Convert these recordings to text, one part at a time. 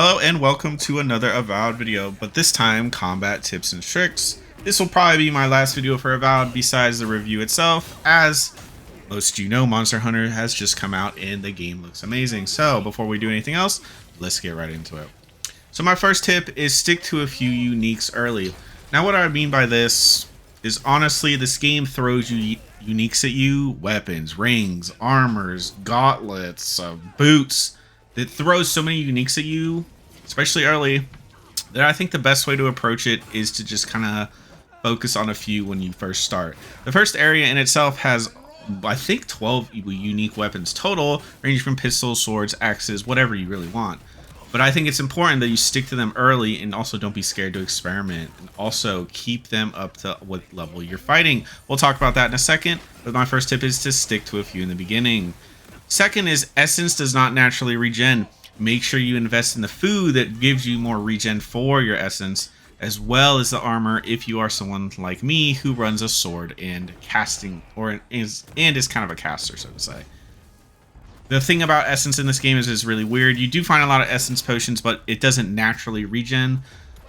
Hello and welcome to another Avowed video, but this time combat tips and tricks. This will probably be my last video for Avowed besides the review itself, as most you know Monster Hunter has just come out and the game looks amazing. So before we do anything else, let's get right into it. So my first tip is stick to a few uniques early. Now what I mean by this is honestly this game throws you uniques at you, weapons, rings, armors, gauntlets, boots. It throws so many uniques at you, especially early, that I think the best way to approach it is to just kind of focus on a few when you first start. The first area in itself has, I think, 12 unique weapons total, ranging from pistols, swords, axes, whatever you really want. But I think it's important that you stick to them early and also don't be scared to experiment, and also keep them up to what level you're fighting. We'll talk about that in a second, but my first tip is to stick to a few in the beginning. Second is essence does not naturally regen. Make sure you invest in the food that gives you more regen for your essence, as well as the armor if you are someone like me who runs a sword and casting, or is kind of a caster, so to say. The thing about essence in this game is it's really weird. You do find a lot of essence potions, but it doesn't naturally regen.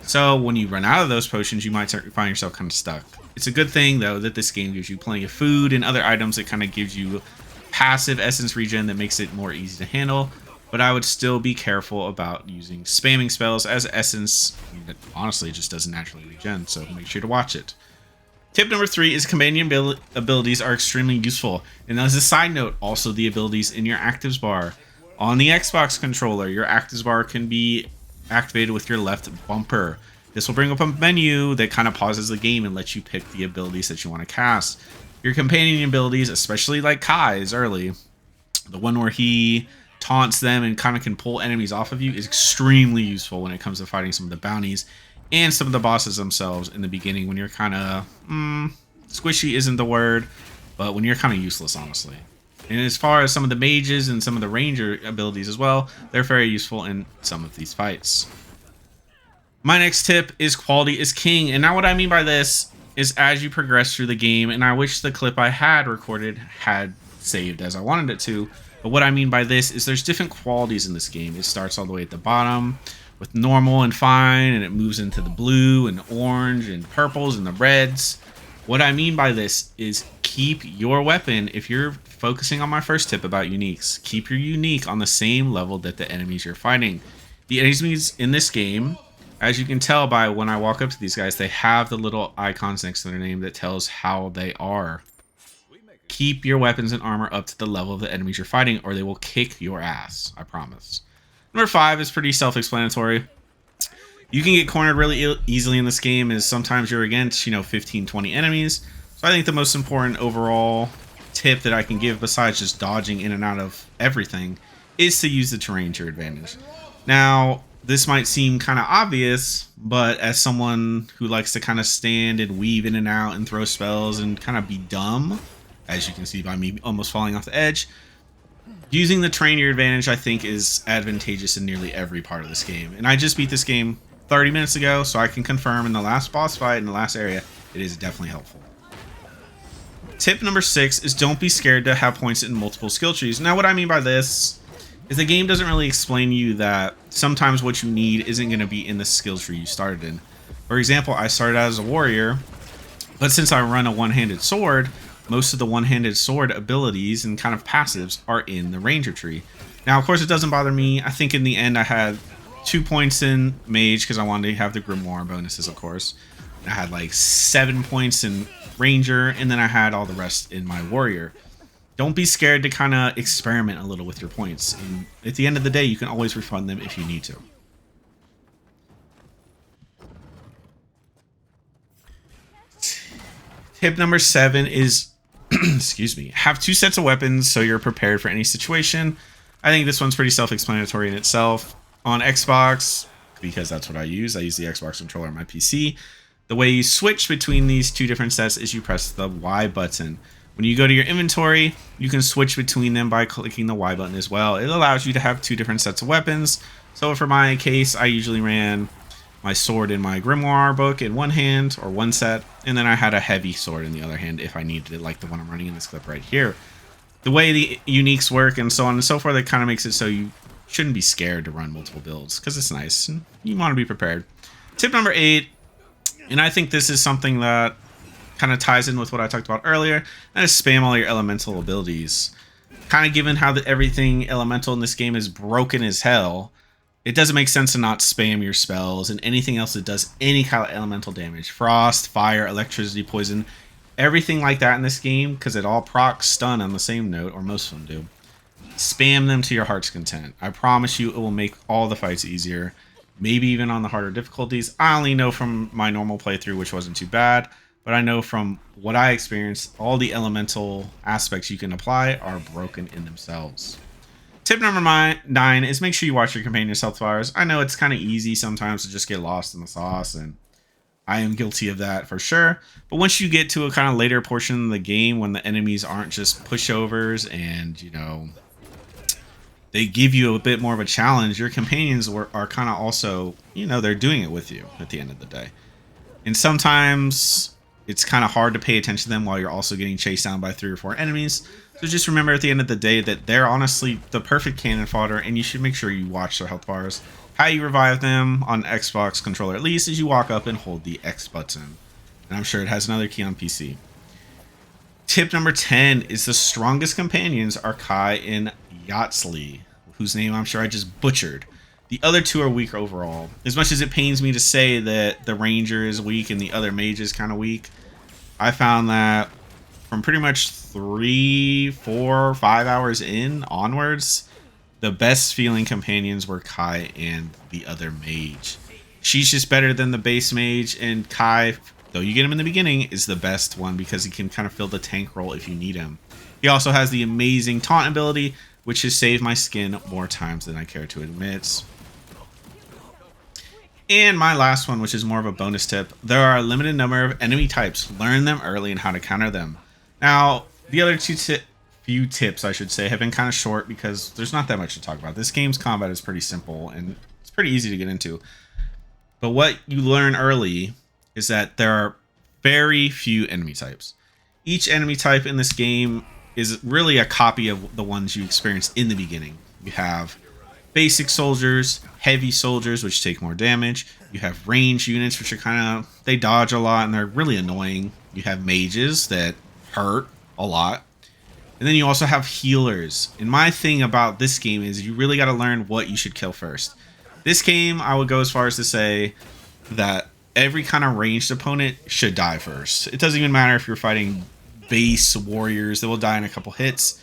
So when you run out of those potions, you might find yourself kind of stuck. It's a good thing though that this game gives you plenty of food and other items that kind of gives you passive essence regen that makes it more easy to handle, but I would still be careful about using spamming spells, as essence honestly just doesn't naturally regen, so make sure to watch it. Tip number 3 is companion abilities are extremely useful, and as a side note, also the abilities in your actives bar. On the Xbox controller, your actives bar can be activated with your left bumper. This will bring up a menu that kind of pauses the game and lets you pick the abilities that you want to cast. Your companion abilities, especially like Kai's early, the one where he taunts them and kind of can pull enemies off of you, is extremely useful when it comes to fighting some of the bounties and some of the bosses themselves in the beginning when you're kind of, squishy isn't the word, but when you're kind of useless, honestly. And as far as some of the mages and some of the ranger abilities as well, they're very useful in some of these fights. My next tip is quality is king, and now what I mean by this is as you progress through the game, and I wish the clip I had recorded had saved as I wanted it to, but what I mean by this is there's different qualities in this game. It starts all the way at the bottom with normal and fine, and it moves into the blue and orange and purples and the reds. What I mean by this is keep your weapon, if you're focusing on my first tip about uniques, keep your unique on the same level that the enemies you're fighting. The enemies in this game, as you can tell by when I walk up to these guys, they have the little icons next to their name that tells how they are. Keep your weapons and armor up to the level of the enemies you're fighting, or they will kick your ass, I promise. Number 5 is pretty self-explanatory. You can get cornered really easily in this game, as sometimes you're against, 15, 20 enemies. So I think the most important overall tip that I can give, besides just dodging in and out of everything, is to use the terrain to your advantage. Now, this might seem kind of obvious, but as someone who likes to kind of stand and weave in and out and throw spells and kind of be dumb, as you can see by me almost falling off the edge, using the terrain to your advantage I think is advantageous in nearly every part of this game. And I just beat this game 30 minutes ago, so I can confirm in the last boss fight in the last area, it is definitely helpful. Tip number 6 is don't be scared to have points in multiple skill trees. Now what I mean by this is the game doesn't really explain to you that sometimes what you need isn't going to be in the skill tree you started in. For example, I started out as a warrior, but since I run a one-handed sword, most of the one-handed sword abilities and kind of passives are in the ranger tree. Now, of course, it doesn't bother me. I think in the end I had 2 points in mage because I wanted to have the grimoire bonuses, of course. I had like 7 points in ranger, and then I had all the rest in my warrior. Don't be scared to kind of experiment a little with your points. And at the end of the day, you can always refund them if you need to. Tip number 7 is, excuse me, have 2 sets of weapons so you're prepared for any situation. I think this one's pretty self-explanatory in itself. On Xbox, because that's what I use the Xbox controller on my PC, the way you switch between these 2 different sets is you press the Y button. When you go to your inventory, you can switch between them by clicking the Y button as well. It allows you to have 2 different sets of weapons. So for my case, I usually ran my sword in my grimoire book in one hand, or one set, and then I had a heavy sword in the other hand if I needed it, like the one I'm running in this clip right here. The way the uniques work and so on and so forth, it kind of makes it so you shouldn't be scared to run multiple builds because it's nice and you want to be prepared. Tip number 8, and I think this is something that kind of ties in with what I talked about earlier, that is spam all your elemental abilities. Kind of given how everything elemental in this game is broken as hell, it doesn't make sense to not spam your spells and anything else that does any kind of elemental damage. Frost, fire, electricity, poison, everything like that in this game, because it all procs stun on the same note, or most of them do. Spam them to your heart's content. I promise you it will make all the fights easier, maybe even on the harder difficulties. I only know from my normal playthrough, which wasn't too bad, but I know from what I experienced, all the elemental aspects you can apply are broken in themselves. Tip number 9 is make sure you watch your companion's health bars. I know it's kind of easy sometimes to just get lost in the sauce, and I am guilty of that for sure. But once you get to a kind of later portion of the game when the enemies aren't just pushovers and, you know, they give you a bit more of a challenge, your companions are kind of also, you know, they're doing it with you at the end of the day. And sometimes it's kind of hard to pay attention to them while you're also getting chased down by 3 or 4 enemies. So just remember at the end of the day that they're honestly the perfect cannon fodder, and you should make sure you watch their health bars. How you revive them on Xbox controller at least is you walk up and hold the X button. And I'm sure it has another key on PC. Tip number 10 is the strongest companions are Kai and Yatsley, whose name I'm sure I just butchered. The other 2 are weak overall. As much as it pains me to say that the Ranger is weak and the other Mage is kind of weak, I found that from pretty much 3, 4, 5 hours in onwards, the best feeling companions were Kai and the other Mage. She's just better than the base Mage, and Kai, though you get him in the beginning, is the best one because he can kind of fill the tank role if you need him. He also has the amazing taunt ability, which has saved my skin more times than I care to admit. And my last one, which is more of a bonus tip, there are a limited number of enemy types. Learn them early and how to counter them. Now, the other few tips, I should say, have been kind of short because there's not that much to talk about. This game's combat is pretty simple and it's pretty easy to get into. But what you learn early is that there are very few enemy types. Each enemy type in this game is really a copy of the ones you experienced in the beginning. You have basic soldiers, heavy soldiers, which take more damage. You have range units, which are kind of, they dodge a lot and they're really annoying. You have mages that hurt a lot. And then you also have healers. And my thing about this game is you really got to learn what you should kill first. This game, I would go as far as to say that every kind of ranged opponent should die first. It doesn't even matter if you're fighting base warriors that will die in a couple hits.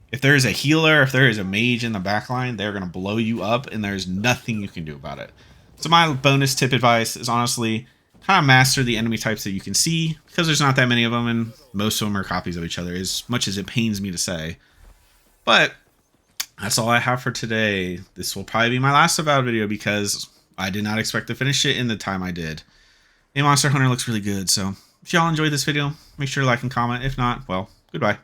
If there is a healer, if there is a mage in the backline, they're going to blow you up and there's nothing you can do about it. So my bonus tip advice is honestly kind of master the enemy types that you can see, because there's not that many of them and most of them are copies of each other, as much as it pains me to say. But that's all I have for today. This will probably be my last Avowed video because I did not expect to finish it in the time I did. And Monster Hunter looks really good, so if y'all enjoyed this video, make sure to like and comment. If not, well, goodbye.